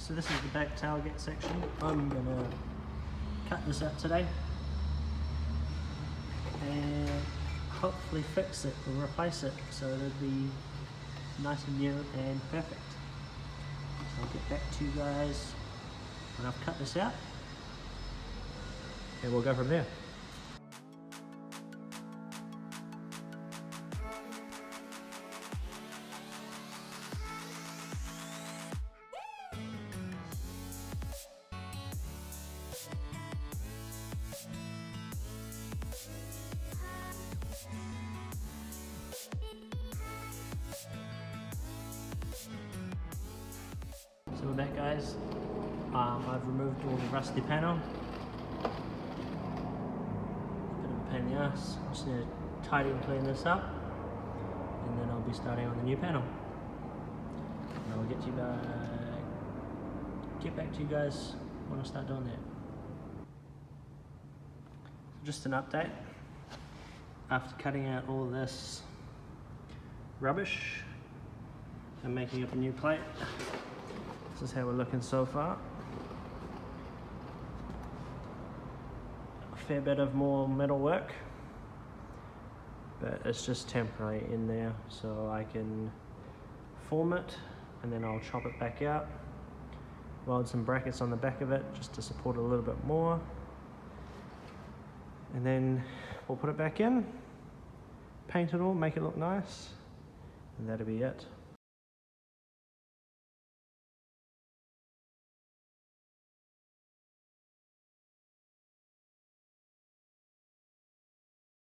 So this is the back tailgate section. I'm gonna cut this out today and hopefully fix it or replace it so it'll be nice and new and perfect. So I'll get back to you guys when I've cut this out and we'll go from there. So with that, guys, I've removed all the rusty panel. Bit of a pain in the ass. I'm just going to tidy and clean this up, and then I'll be starting on the new panel. And I'll get back to you guys when I start doing that. So just an update. After cutting out all this rubbish and making up a new plate, this is how we're looking so far. A fair bit of more metal work, but it's just temporary in there, so I can form it and then I'll chop it back out, weld some brackets on the back of it just to support it a little bit more, and then we'll put it back in, paint it all, make it look nice, and that'll be it.